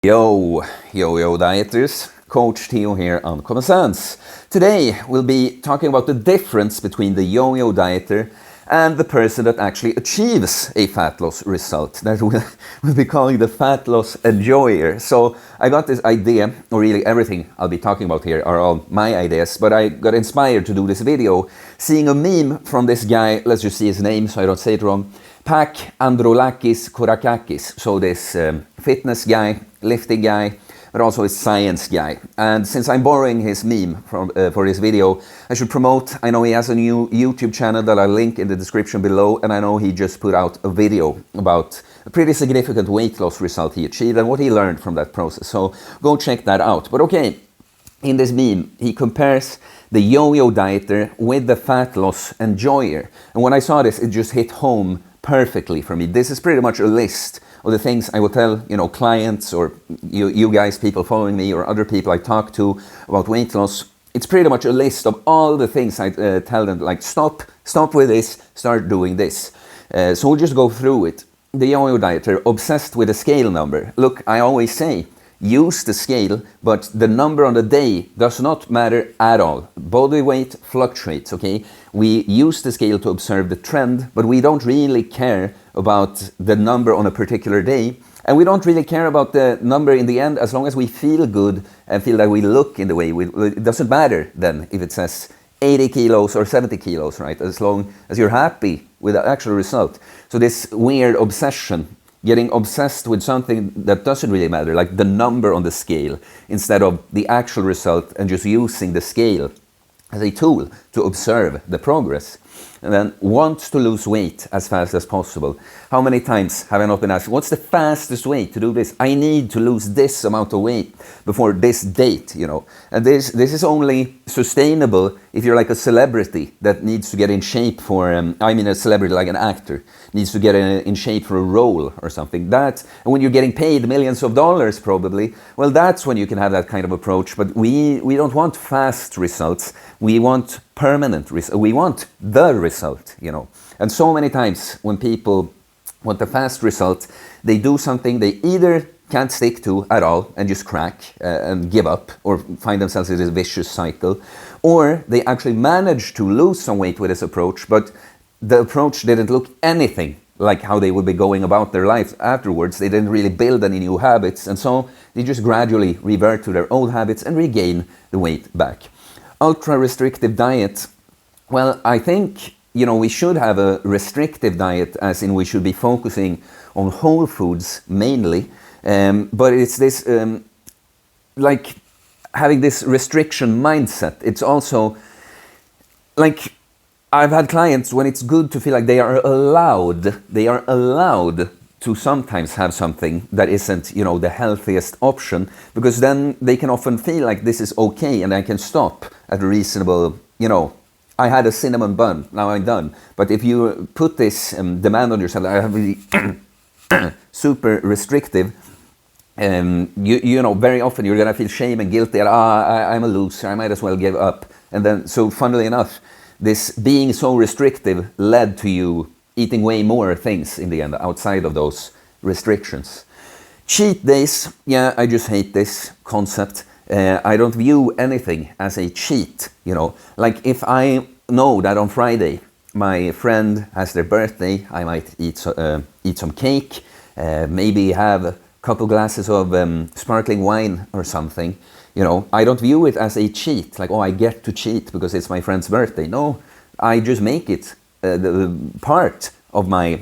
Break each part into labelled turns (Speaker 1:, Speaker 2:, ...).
Speaker 1: Yo, dieters. Coach Theo here on Common Sense. Today we'll be talking about the difference between the yo-yo dieter and the person that actually achieves a fat loss result. That we'll be calling the fat loss enjoyer. So I got this idea, or really everything I'll be talking about here are all my ideas, but I got inspired to do this video seeing a meme from this guy. Let's just see his name so I don't say it wrong. Pak Androlakis Korakakis, so this fitness guy, lifting guy, but also a science guy. And since I'm borrowing his meme for this video, I should promote. I know he has a new YouTube channel that I'll link in the description below, and I know he just put out a video about a pretty significant weight loss result he achieved and what he learned from that process. So go check that out. But okay, in this meme, he compares the yo-yo dieter with the fat loss enjoyer. And when I saw this, it just hit home perfectly for me. This is pretty much a list of the things I will tell, clients or you guys, people following me, or other people I talk to about weight loss. It's pretty much a list of all the things I tell them, like stop with this, start doing this. So we'll just go through it. The yo-yo dieter, obsessed with a scale number. Look, I always say, use the scale, but the number on the day does not matter at all. Body weight fluctuates, okay? We use the scale to observe the trend, but we don't really care about the number on a particular day. And we don't really care about the number in the end as long as we feel good and feel that we look in the way it doesn't matter then if it says 80 kilos or 70 kilos, right? As long as you're happy with the actual result. So this weird obsession, getting obsessed with something that doesn't really matter, like the number on the scale, instead of the actual result, and just using the scale as a tool to observe the progress. And then wants to lose weight as fast as possible. How many times have I not been asked, what's the fastest way to do this? I need to lose this amount of weight before this date, And this is only sustainable if you're like a celebrity that needs to get in shape for, a celebrity like an actor, needs to get in shape for a role or something. And when you're getting paid millions of dollars probably, well, that's when you can have that kind of approach. But we don't want fast results. We want permanent results. We want the result, And so many times when people want the fast result, they do something they either can't stick to at all and just crack and give up or find themselves in this vicious cycle, or they actually manage to lose some weight with this approach, but the approach didn't look anything like how they would be going about their life afterwards. They didn't really build any new habits, and so they just gradually revert to their old habits and regain the weight back. Ultra-restrictive diet. Well, I think, we should have a restrictive diet, as in we should be focusing on whole foods mainly, but it's this, like having this restriction mindset. It's also like, I've had clients when it's good to feel like they are allowed to sometimes have something that isn't, the healthiest option, because then they can often feel like this is okay and I can stop at a reasonable, I had a cinnamon bun, now I'm done. But if you put this demand on yourself, I have really super restrictive, very often you're gonna feel shame and guilt that I'm a loser, I might as well give up. And then, so funnily enough, this being so restrictive led to you eating way more things in the end outside of those restrictions. Cheat days, yeah, I just hate this concept. I don't view anything as a cheat, Like if I know that on Friday my friend has their birthday, I might eat some cake, maybe have a couple glasses of sparkling wine or something. I don't view it as a cheat, like, I get to cheat because it's my friend's birthday. No, I just make it the part of my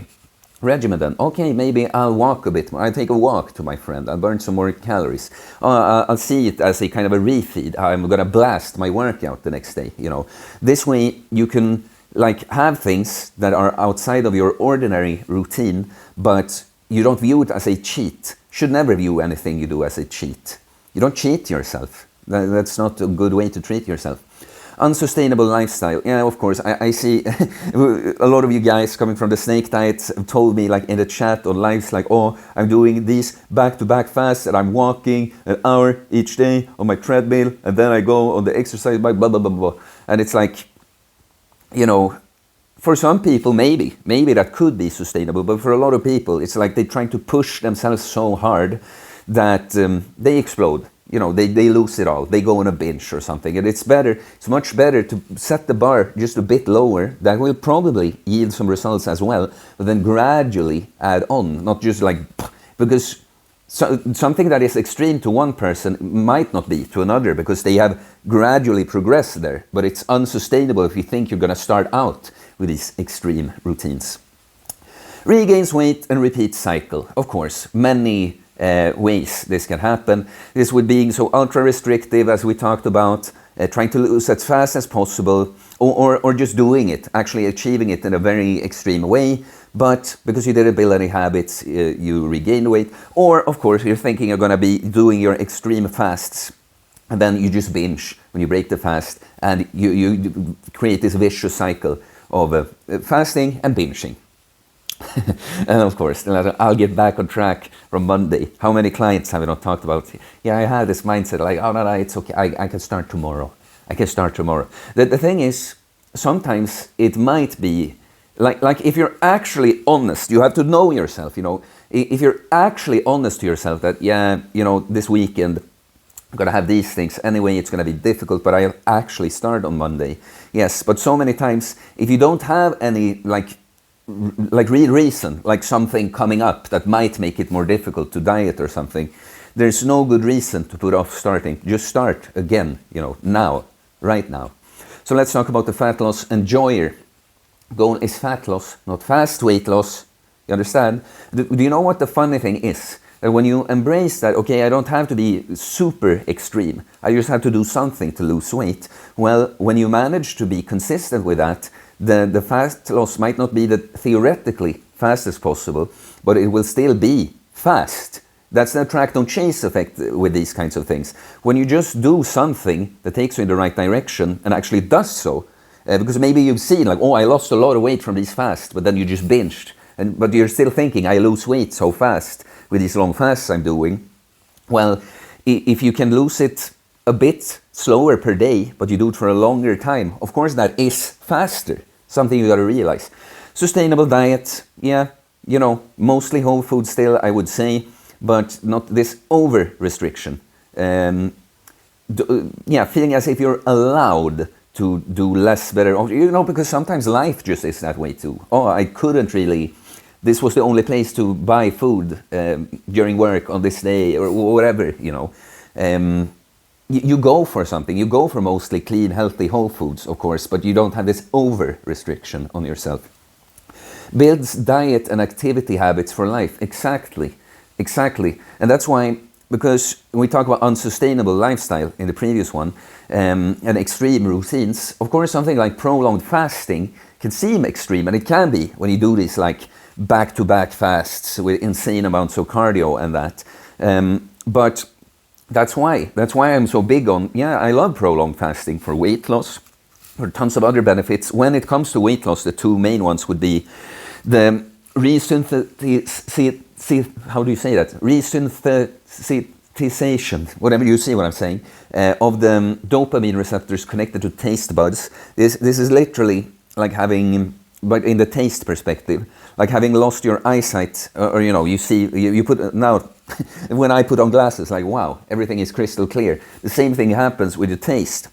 Speaker 1: regimen then. Okay, maybe I'll walk a bit more. I'll take a walk to my friend. I'll burn some more calories. I'll see it as a kind of a refeed. I'm going to blast my workout the next day, This way you can have things that are outside of your ordinary routine, but you don't view it as a cheat. Should never view anything you do as a cheat. You don't cheat yourself. That's not a good way to treat yourself. Unsustainable lifestyle. Yeah, of course, I see a lot of you guys coming from the snake diet have told me in the chat on lives I'm doing these back-to-back fasts and I'm walking an hour each day on my treadmill and then I go on the exercise bike, blah, blah, blah, blah. And it's for some people, maybe that could be sustainable, but for a lot of people, it's like they're trying to push themselves so hard that they explode. You know, they lose it all. They go on a binge or something. And it's much better to set the bar just a bit lower. That will probably yield some results as well, but then gradually add on, not just like, because something that is extreme to one person might not be to another, because they have gradually progressed there. But it's unsustainable if you think you're going to start out with these extreme routines. Regains weight and repeat cycle. Of course, many ways this can happen. This would being so ultra restrictive, as we talked about, trying to lose as fast as possible, or just doing it, actually achieving it in a very extreme way. But because you didn't build any habits, you regain weight. Or, of course, you're thinking you're going to be doing your extreme fasts, and then you just binge when you break the fast, and you create this vicious cycle of fasting and binging. And of course, I'll get back on track from Monday. How many clients have I not talked about? Yeah, I have this mindset like, oh, no, it's okay. I can start tomorrow. The thing is, sometimes it might be, like if you're actually honest, you have to know yourself, you know. If you're actually honest to yourself that, yeah, you know, this weekend I'm going to have these things. Anyway, it's going to be difficult, but I'll actually start on Monday. Yes, but so many times, if you don't have any, like real reason, like something coming up that might make it more difficult to diet or something, there's no good reason to put off starting. Just start again, you know, now, right now. So let's talk about the fat loss enjoyer. Goal is fat loss, not fast weight loss. You understand? Do you know what the funny thing is? That when you embrace that, okay, I don't have to be super extreme, I just have to do something to lose weight. Well, when you manage to be consistent with that, the fat loss might not be the theoretically fastest possible, but it will still be fast. That's the attract don't chase effect with these kinds of things. When you just do something that takes you in the right direction and actually does so, because maybe you've seen like, oh, I lost a lot of weight from these fasts, but then you just binged. But you're still thinking, I lose weight so fast with these long fasts I'm doing. Well, if you can lose it a bit slower per day, but you do it for a longer time, of course that is faster. Something you got to realize. Sustainable diet, yeah, you know, mostly whole food still, I would say, but not this over restriction. Yeah, feeling as if you're allowed to do less, better, you know, because sometimes life just is that way too. Oh, I couldn't really, this was the only place to buy food during work on this day, or whatever, you know. You go for something, you go for mostly clean, healthy, whole foods, of course, but you don't have this over-restriction on yourself. Builds diet and activity habits for life. Exactly. And that's why, because we talk about unsustainable lifestyle in the previous one, and extreme routines, of course something like prolonged fasting can seem extreme, and it can be when you do these like back-to-back fasts with insane amounts of cardio and that. But that's why I'm so big on, yeah, I love prolonged fasting for weight loss, for tons of other benefits. When it comes to weight loss, the two main ones would be the resynthesization, whatever you see what I'm saying, of the dopamine receptors connected to taste buds. This is literally like having, but in the taste perspective, like having lost your eyesight, or you know, you put, now, when I put on glasses, like, wow, everything is crystal clear. The same thing happens with the taste.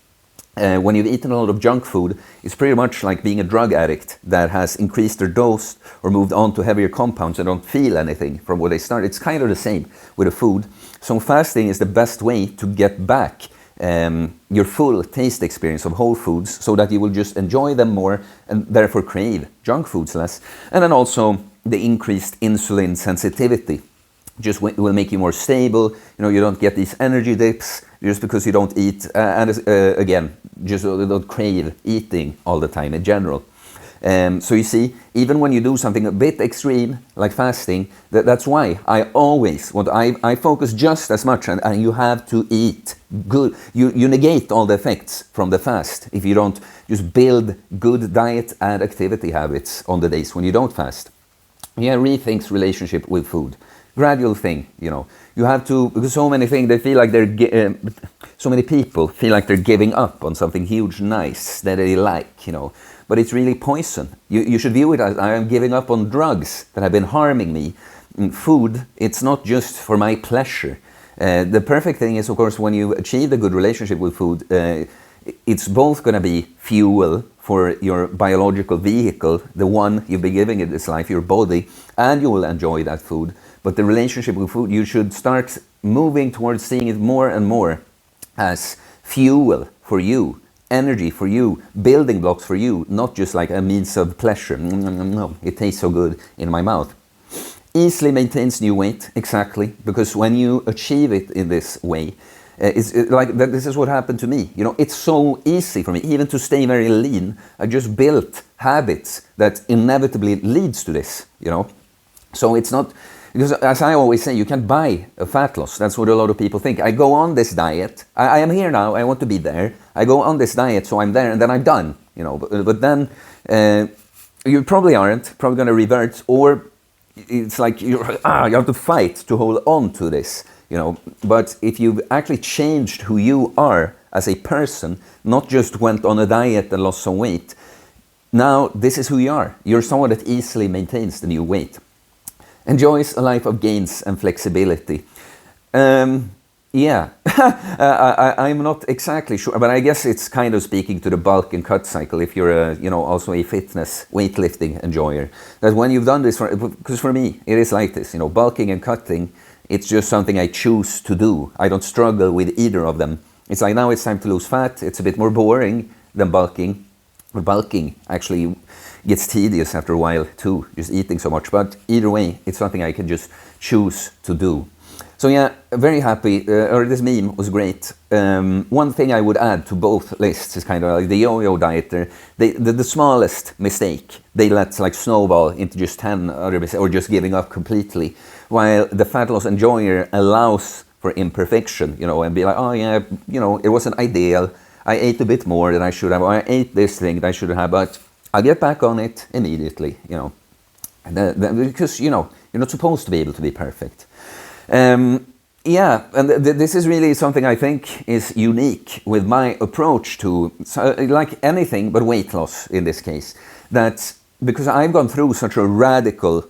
Speaker 1: When you've eaten a lot of junk food, it's pretty much like being a drug addict that has increased their dose or moved on to heavier compounds and don't feel anything from what they started. It's kind of the same with the food. So fasting is the best way to get back your full taste experience of whole foods, so that you will just enjoy them more and therefore crave junk foods less. And then also the increased insulin sensitivity just will make you more stable. You know, you don't get these energy dips just because you don't eat, again, just don't crave eating all the time in general. So you see, even when you do something a bit extreme, like fasting, that's why I always, I focus just as much, and you have to eat good. You negate all the effects from the fast if you don't just build good diet and activity habits on the days when you don't fast. Yeah, rethinks relationship with food. Gradual thing, you know. You have to, because so many things, they feel like so many people feel like they're giving up on something huge, nice, that they like, you know. But it's really poison. You should view it as, I am giving up on drugs that have been harming me. Food, it's not just for my pleasure. The perfect thing is, of course, when you achieve a good relationship with food, it's both going to be fuel for your biological vehicle, the one you've been giving it this life, your body, and you will enjoy that food. But the relationship with food, you should start moving towards seeing it more and more as fuel for you, energy for you, building blocks for you, not just like a means of pleasure. It tastes so good in my mouth. Easily maintains new weight, exactly, because when you achieve it in this way, this is what happened to me. You know, it's so easy for me, even to stay very lean. I just built habits that inevitably leads to this, you know. So it's not, because as I always say, you can't buy a fat loss. That's what a lot of people think. I go on this diet. I am here now. I want to be there. I go on this diet, so I'm there, and then I'm done, you know. But then you probably aren't, probably going to revert, or it's like you have to fight to hold on to this, you know. But if you've actually changed who you are as a person, not just went on a diet and lost some weight, now this is who you are. You're someone that easily maintains the new weight. Enjoys a life of gains and flexibility. I'm not exactly sure, but I guess it's kind of speaking to the bulk and cut cycle. If you're also a fitness weightlifting enjoyer, that when you've done this, because for me it is like this, you know, bulking and cutting, it's just something I choose to do. I don't struggle with either of them. It's like, now it's time to lose fat. It's a bit more boring than bulking. Bulking actually gets tedious after a while too, just eating so much. But either way, it's something I can just choose to do. So yeah, very happy, this meme was great. One thing I would add to both lists is kind of like the yo-yo dieter, the smallest mistake, they let like snowball into just 10 other mistakes, or just giving up completely, while the fat loss enjoyer allows for imperfection, you know, and be like, oh yeah, you know, it wasn't ideal, I ate a bit more than I should have, or I ate this thing that I should have, but I'll get back on it immediately, you know, because, you know, you're not supposed to be able to be perfect. This is really something I think is unique with my approach to, like anything but weight loss in this case, that because I've gone through such a radical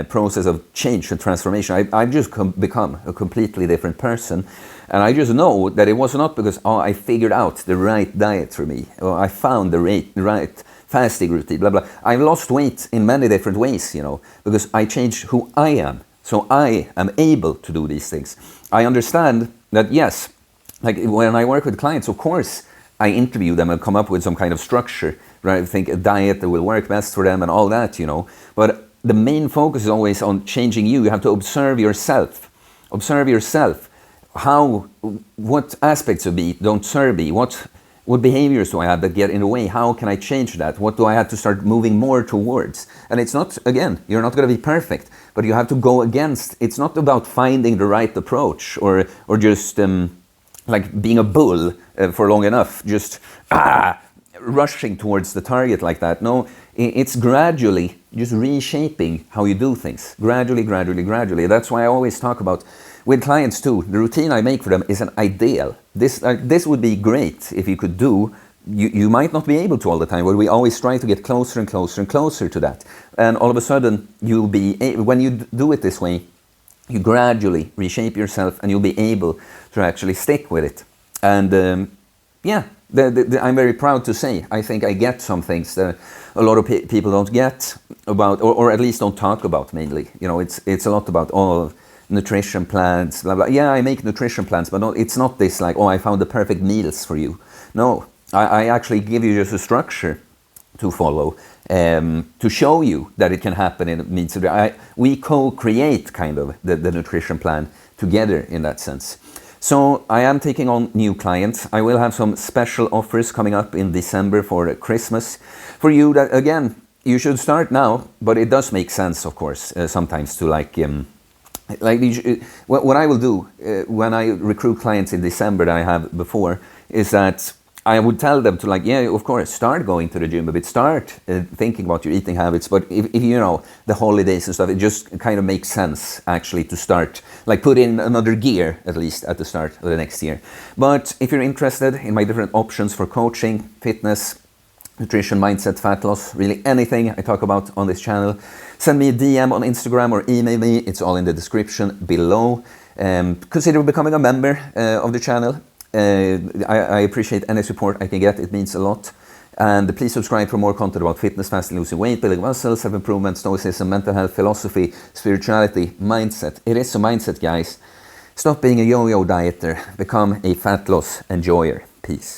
Speaker 1: process of change and transformation, I've just become a completely different person. And I just know that it was not because, I figured out the right diet for me, or I found the right fasting routine, blah, blah. I've lost weight in many different ways, you know, because I changed who I am. So I am able to do these things. I understand that, yes, like when I work with clients, of course, I interview them and come up with some kind of structure, right? I think a diet that will work best for them and all that, you know. But the main focus is always on changing you. You have to observe yourself. Observe yourself. What aspects of me don't serve me? What behaviors do I have that get in the way? How can I change that? What do I have to start moving more towards? And it's not, again, you're not going to be perfect, but you have to go against. It's not about finding the right approach or just like being a bull for long enough, just rushing towards the target like that. No, it's gradually just reshaping how you do things. Gradually. That's why I always talk about, with clients too, the routine I make for them is an ideal. This would be great if you could do. You might not be able to all the time, but we always try to get closer and closer to that. And all of a sudden, when you do it this way, you gradually reshape yourself and you'll be able to actually stick with it. And I'm very proud to say, I think I get some things that a lot of people don't get about, or at least don't talk about mainly. You know, it's a lot about all nutrition plans, blah, blah. Yeah, I make nutrition plans, but it's not this like, I found the perfect meals for you. No, I actually give you just a structure to follow, to show you that it can happen in means. We co-create kind of the nutrition plan together in that sense. So I am taking on new clients. I will have some special offers coming up in December for Christmas. For you that, again, you should start now, but it does make sense, of course, sometimes to what I will do when I recruit clients in December that I have before is that I would tell them to of course, start going to the gym a bit, start thinking about your eating habits. But if you know, the holidays and stuff, it just kind of makes sense actually to start, put in another gear at least at the start of the next year. But if you're interested in my different options for coaching, fitness, nutrition, mindset, fat loss, really anything I talk about on this channel, send me a DM on Instagram or email me. It's all in the description below. Consider becoming a member of the channel. I appreciate any support I can get. It means a lot. And please subscribe for more content about fitness, fasting, losing weight, building muscle, self-improvement, stoicism, mental health, philosophy, spirituality, mindset. It is a mindset, guys. Stop being a yo-yo dieter. Become a fat loss enjoyer. Peace.